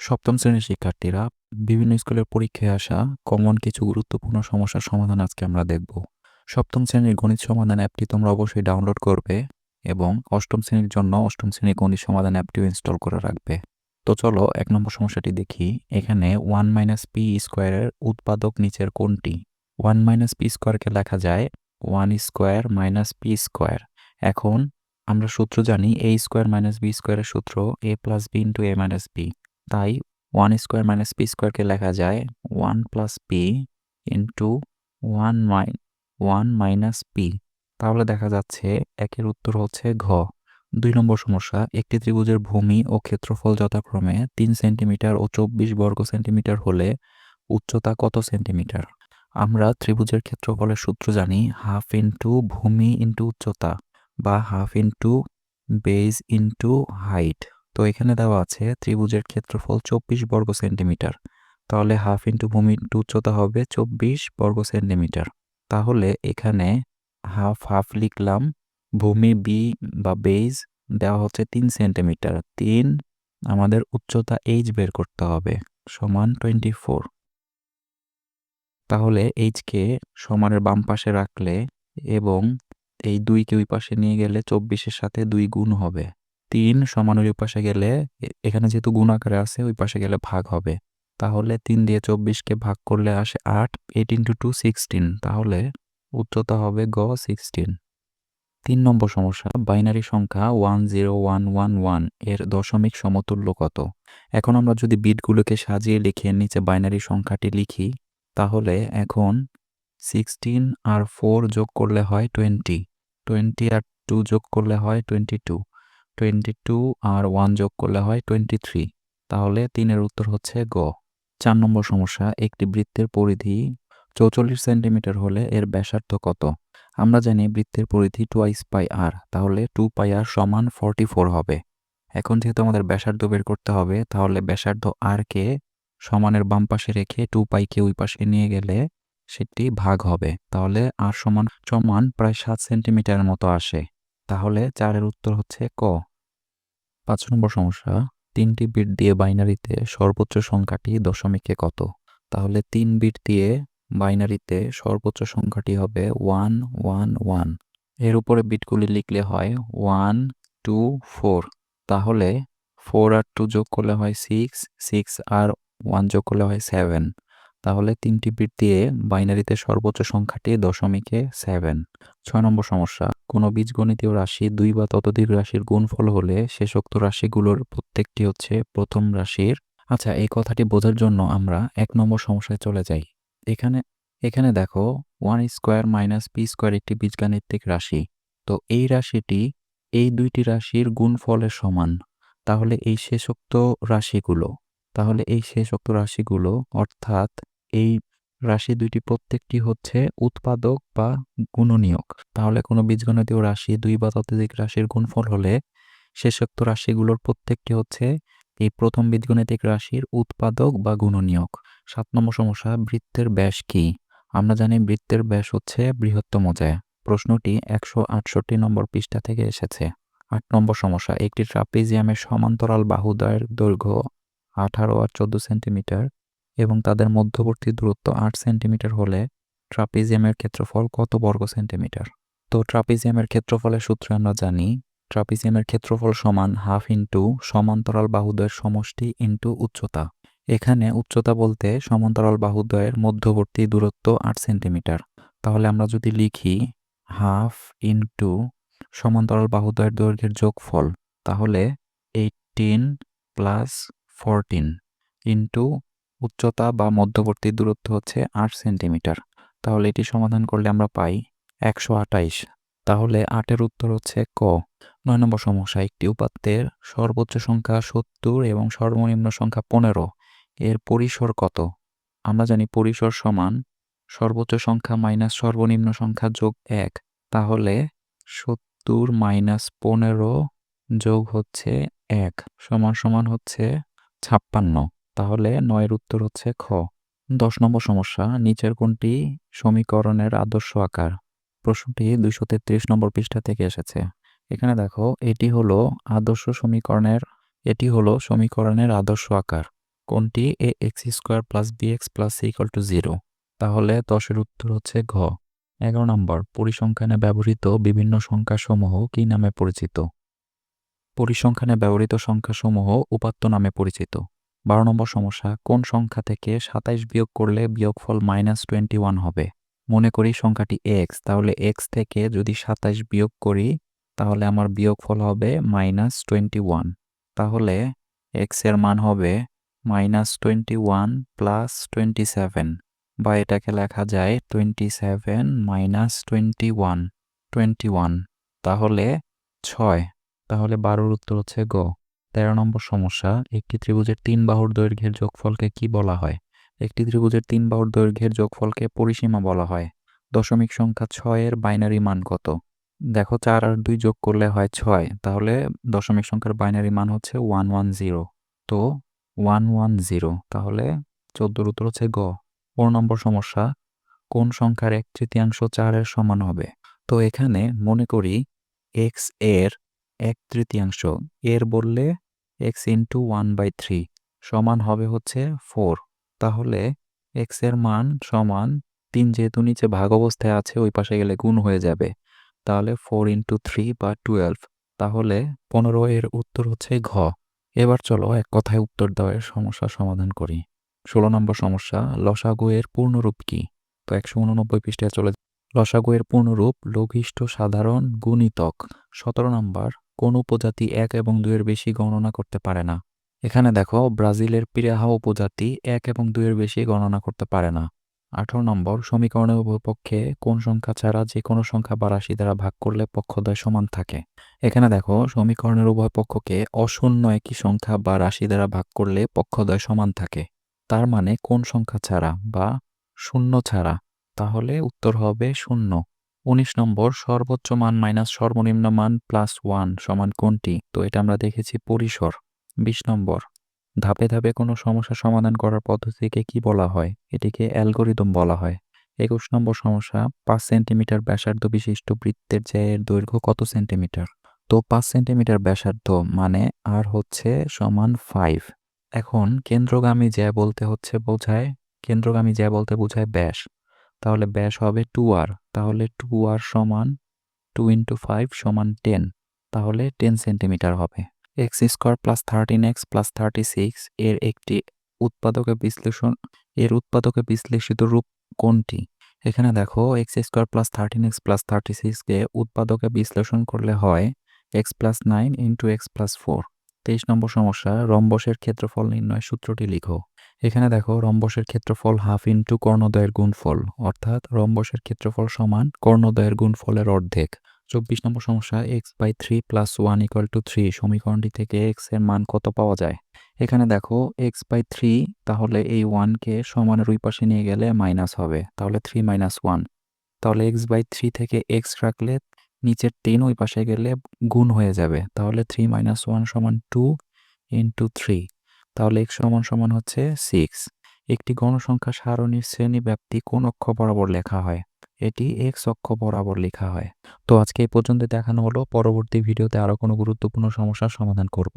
সপ্তম শ্রেণীর শিক্ষার্থীরা, বিভিন্ন স্কুলের পরীক্ষায় আসা কমন কিছু গুরুত্বপূর্ণ সমস্যার সমাধান আজকে আমরা দেখব। সপ্তম শ্রেণীর গণিত সমাধান অ্যাপটি তোমরা অবশ্যই ডাউনলোড করবে এবং অষ্টম শ্রেণীর জন্য অষ্টম শ্রেণীর গণিত সমাধান অ্যাপটিও ইনস্টল করে রাখবে। তো চলো ১ নম্বর সমস্যাটি দেখি। এখানে 1 - p স্কোয়ারের উৎপাদক নিচের কোনটি? 1 - p স্কোয়ারকে লেখা যায় 1 স্কোয়ার মাইনাস পি স্কোয়ার। এখন আমরা সূত্র জানি a স্কোয়ার মাইনাস বি স্কোয়ারের সূত্র a plus b into a minus b. তাই 1 স্কোয়ার মাইনাস পি স্কোয়ারকে লেখা যায় 1 plus p into 1 minus p. তাহলে দেখা যাচ্ছে একের উত্তর হচ্ছে ঘ। ২ নম্বর সমস্যা, একটি ত্রিভুজের ভূমি ও ক্ষেত্রফল যথাক্রমে ৩ সেন্টিমিটার ও ২৪ বর্গ সেন্টিমিটার হলে উচ্চতা কত সেন্টিমিটার? আমরা ত্রিভুজের ক্ষেত্রফলের সূত্র জানি হাফ ইন্টু ভূমি ইন্টু উচ্চতা বা half into base into height. তো এখানে দেওয়া আছে ত্রিভুজের ক্ষেত্রফল ২৪ বর্গ সেন্টিমিটার। তাহলে হাফ ইন্টু ভূমি ইন্টু উচ্চতা হবে ২৪ বর্গ সেন্টিমিটার। তাহলে এখানে হাফ হাফ লিখলাম, ভূমি বি বা বেজ দেওয়া হচ্ছে ৩ সেন্টিমিটার। ৩ আমাদের উচ্চতা এইচ বের করতে হবে সমান 24। তাহলে এইচকে সমানের বাম পাশে রাখলে এবং এই ২কে ওই পাশে নিয়ে গেলে ২৪-এর সাথে ২ গুণ হবে। ৩ সমানের ওই পাশে গেলে এখানে যেহেতু গুণ আকারে আছে ওই পাশে গেলে ভাগ হবে। তাহলে ৩ দিয়ে ২৪কে ভাগ করলে আসে ৮। ৮ ইন্টু 2 16। তাহলে উচ্চতা হবে গ 16। ৩ নম্বর সমস্যা, বাইনারি সংখ্যা 10111 এর দশমিক সমতুল্য কত? এখন আমরা যদি বিটগুলোকে সাজিয়ে লিখে নিচে বাইনারি সংখ্যাটি লিখি, তাহলে এখন 16 আর 4 যোগ করলে হয় 20, 20 আর 2 যোগ করলে হয় 22, 22 আর 1 যোগ করলে হয় 23। তাহলে 3-এর উত্তর হচ্ছে গ। ৪ নম্বর সমস্যা, একটি বৃত্তের পরিধি 44 সেন্টিমিটার হলে এর ব্যাসার্ধ কত? আমরা জানি বৃত্তের পরিধি 2 পাই আর, তাহলে 2 পাই আর সমান 44 হবে। এখন যেহেতু আমাদের ব্যাসার্ধ বের করতে হবে, তাহলে ব্যাসার্ধ আর কে সমানের বাম পাশে রেখে 2 পাইকে ওই পাশে নিয়ে গেলে সেটি ভাগ হবে। তাহলে আর সমান সমান প্রায় 7 সেন্টিমিটারের মতো আসে। তাহলে 4-এর উত্তর হচ্ছে ক। ৫ নম্বর সমস্যা, 3টি বিট দিয়ে বাইনারিতে সর্বোচ্চ সংখ্যাটি দশমিকে কত? তাহলে 3 বিট দিয়ে বাইনারিতে সর্বোচ্চ সংখ্যাটি হবে 111। এর উপরে বিটগুলি লিখলে হয় 1 2 4। তাহলে 4 আর 2 যোগ করলে হয় 6, 6 আর 1 যোগ করলে হয় 7। তাহলে 3টি বিট দিয়ে বাইনারিতে সর্বোচ্চ সংখ্যাটি দশমিকে 7। ৬ নম্বর সমস্যা, কোনো বীজগণিতীয় রাশি 2 বা ততোধিক রাশির গুণফল হলে শেষোক্ত রাশিগুলোর প্রত্যেকটি হচ্ছে প্রথম রাশির। আচ্ছা, এই কথাটি বোঝার জন্য আমরা ১ নম্বর সমস্যায় চলে যাই। এখানে এখানে দেখো 1 স্কোয়ার মাইনাস পি স্কোয়ার একটি বীজগাণিতিক রাশি। তো এই রাশিটি এই দুইটি রাশির গুণফলের সমান। তাহলে এই শেষোক্ত রাশিগুলো অর্থাৎ এই রাশি দুইটি প্রত্যেকটি হচ্ছে উৎপাদক বা গুণনীয়ক। তাহলে কোনো বীজগণিতীয় রাশি 2 বা ততোধিক রাশির গুণফল হলে শেষোক্ত রাশিগুলোর প্রত্যেকটি হচ্ছে এই প্রথম বীজগণিতিক রাশির উৎপাদক বা গুণনীয়ক। ৭ নম্বর সমস্যা, বৃত্তের ব্যাস কি? আমরা জানি বৃত্তের ব্যাস হচ্ছে বৃহত্তম জ্যা। প্রশ্নটি ১৬৮ নম্বর পৃষ্ঠা থেকে এসেছে। ৮ নম্বর সমস্যা, একটি ট্রাপিজিয়ামের সমান্তরাল বাহুদ্বয়ের দৈর্ঘ্য 18 আর 14 সেন্টিমিটার এবং তাদের মধ্যবর্তী দূরত্ব 8 সেন্টিমিটার হলে ট্রাপিজিয়ামের ক্ষেত্রফল কত বর্গ সেন্টিমিটার? তো ট্রাপিজিয়ামের ক্ষেত্রফলের সূত্র আমরা জানি, ট্রাপিজিয়ামের ক্ষেত্রফল সমান হাফ ইন্টু সমান্তরাল বাহুদ্বয়ের সমষ্টি ইন্টু উচ্চতা। এখানে উচ্চতা বলতে সমান্তরাল বাহুদ্বয়ের মধ্যবর্তী দূরত্ব 8 সেন্টিমিটার। তাহলে আমরা যদি লিখি হাফ ইন্টু সমান্তরাল বাহুদ্বয়ের দৈর্ঘ্যের যোগফল, তাহলে 18 প্লাস 14 ইন্টু উচ্চতা বা মধ্যবর্তী দূরত্ব হচ্ছে 8 সেন্টিমিটার। তাহলে এটি সমাধান করলে আমরা পাই 128। তাহলে 8-এর উত্তর হচ্ছে ক। ৯ নম্বর সমস্যা, একটি উপাত্তের সর্বোচ্চ সংখ্যা 70 এবং সর্বনিম্ন সংখ্যা 15 এর পরিসর কত? আমরা জানি পরিসর সমান সর্বোচ্চ সংখ্যা মাইনাস সর্বনিম্ন সংখ্যা যোগ 1। তাহলে 70 মাইনাস 15 যোগ হচ্ছে 1 সমান সমান হচ্ছে 56। তাহলে 9-এর উত্তর হচ্ছে খ। ১০ নম্বর সমস্যা, নিচের কোনটি সমীকরণের আদর্শ আকার? প্রশ্নটি 233 নম্বর পৃষ্ঠা থেকে এসেছে। এখানে দেখো এটি হলো সমীকরণের আদর্শ আকার। কোনটি? A x square plus b x plus c equal to 0। তাহলে 10-এর উত্তর হচ্ছে ঘ। 11 নম্বর, পরিসংখ্যানে ব্যবহৃত বিভিন্ন সংখ্যাসমূহ কী নামে পরিচিত? পরিসংখ্যানে ব্যবহৃত সংখ্যাসমূহ উপাত্ত নামে পরিচিত। 12 নম্বর সমস্যা, কোন সংখ্যা থেকে 27 বিয়োগ করলে বিয়োগফল -21 হবে? মনে করি সংখ্যাটি এক্স, তাহলে এক্স থেকে যদি 27 বিয়োগ করি তাহলে আমার বিয়োগফল হবে -21। তাহলে এক্স এর মান হবে -21 প্লাস 27, বা এটাকে লেখা যায় 27 মাইনাস 21। তাহলে 6। তাহলে 12-র উত্তর হচ্ছে গ। 13 নম্বর সমস্যা, একটি ত্রিভুজের 3 বাহুর দৈর্ঘ্যের যোগফলকে কি বলা হয়? একটি ত্রিভুজের 3 বাহুর দৈর্ঘ্যের যোগফলকে পরিসীমা বলা হয়। দশমিক সংখ্যা 6 এর বাইনারি মান কত? দেখো 4 আর 2 যোগ করলে হয় 6, তাহলে দশমিক সংখ্যার বাইনারি মান হচ্ছে 110। তো 110, তাহলে 14-র উত্তর হচ্ছে গ। 15 নম্বর সমস্যা, কোন সংখ্যার 1/3 4 এর সমান হবে? তো এখানে মনে করি এক্স এর 1/3, এর বললে এক্স ইন্টু 1/3 সমান হবে হচ্ছে 4। তাহলে এক্স এর মান সমান 3, যেহেতু নিচে ভাগ অবস্থায় আছে ওই পাশে গেলে গুণ হয়ে যাবে, তাহলে 4 ইন্টু 3 বা 12। তাহলে 15 এর উত্তর হচ্ছে ঘ। এবার চলো এক কথায় উত্তর দেওয়ার সমস্যার সমাধান করি। 16 নম্বর সমস্যা, লসাগু এর পূর্ণরূপ কি? তো 189 পৃষ্ঠায় চলে। লসাগু এর পূর্ণরূপ লঘিষ্ঠ সাধারণ গুণিতক। 17 নম্বর, কোন উপজাতি 1 এবং 2 এর বেশি গণনা করতে পারে না? এখানে দেখো ব্রাজিলের পিরাহা উপজাতি 1 এবং 2 এর বেশি গণনা করতে পারে না। 18 নম্বর, সমীকরণের উভয় পক্ষে কোন সংখ্যা ছাড়া যে কোনো সংখ্যা বা রাশি দ্বারা ভাগ করলে পক্ষদ্বয় সমান থাকে? এখানে দেখো সমীকরণের উভয় পক্ষকে অশূন্য একই সংখ্যা বা রাশি দ্বারা ভাগ করলে পক্ষদ্বয় সমান থাকে। তার মানে কোন সংখ্যা ছাড়া বা শূন্য ছাড়া? তাহলে উত্তর হবে 0। 19 নম্বর, সর্বোচ্চ মান মাইনাস সর্বনিম্ন মান +1 সমান কোনটি? তো এটা আমরা দেখেছি পরিসর। 20 নম্বর, ধাপে ধাপে কোনো সমস্যা সমাধান করার পদ্ধতিকে কি বলা হয়? এটিকে অ্যালগরিদম বলা হয়। 21 নম্বর সমস্যা, 5 সেন্টিমিটার ব্যাসার্ধ বিশিষ্ট বৃত্তের জ্যায়ের দৈর্ঘ্য কত সেন্টিমিটার? তো 5 সেন্টিমিটার ব্যাসার্ধ মানে আর হচ্ছে সমান 5। এখন কেন্দ্রগামী জ্যা বলতে বোঝায় ব্যাস। তাহলে ব্যাস হবে 2r, তাহলে 2r সমান 2 ইন্টু 5 সমান 10, তাহলে 10 সেন্টিমিটার হবে। X square plus 13x plus 36 এর উৎপাদকে বিশ্লেষিত রূপ কোনটি? এখানে দেখো x square plus 13x plus 36কে উৎপাদকে বিশ্লেষণ করলে হয় x plus 9 into x plus 4। 23 নম্বর সমস্যা, রম্বসের ক্ষেত্রফল নির্ণয় সূত্রটি লিখো। এখানে দেখো রম্বসের ক্ষেত্রফল হাফ ইন্টু কর্ণদ্বয়ের গুণফল, অর্থাৎ রম্বসের ক্ষেত্রফল সমান কর্ণদ্বয়ের গুণফলের অর্ধেক। 24 নম্বর সমস্যা, x/3 + 1 = 3 সমীকরণটি থেকে x এর মান কত পাওয়া যায়? এখানে দেখো x/3, তাহলে এই 1 কে সমানের ওই পাশে নিয়ে গেলে মাইনাস হবে, তাহলে 3 - 1। তাহলে x/3 থেকে x রাখলে নিচের 3 ওই পাশে গেলে গুণ হয়ে যাবে, তাহলে 3 - 1 সমান 2 ইন্টু 3। তাহলে x সমান হচ্ছে 6। একটি গণসংখ্যা সারণীর শ্রেণীব্যাপ্তি কোন অক্ষ বরাবর লেখা হয়? এটি x অক্ষ বরাবর লেখা হয়। তো আজকে এই পর্যন্ত দেখানো হলো, পরবর্তী ভিডিওতে আরো কোনো গুরুত্বপূর্ণ সমস্যার সমাধান করব।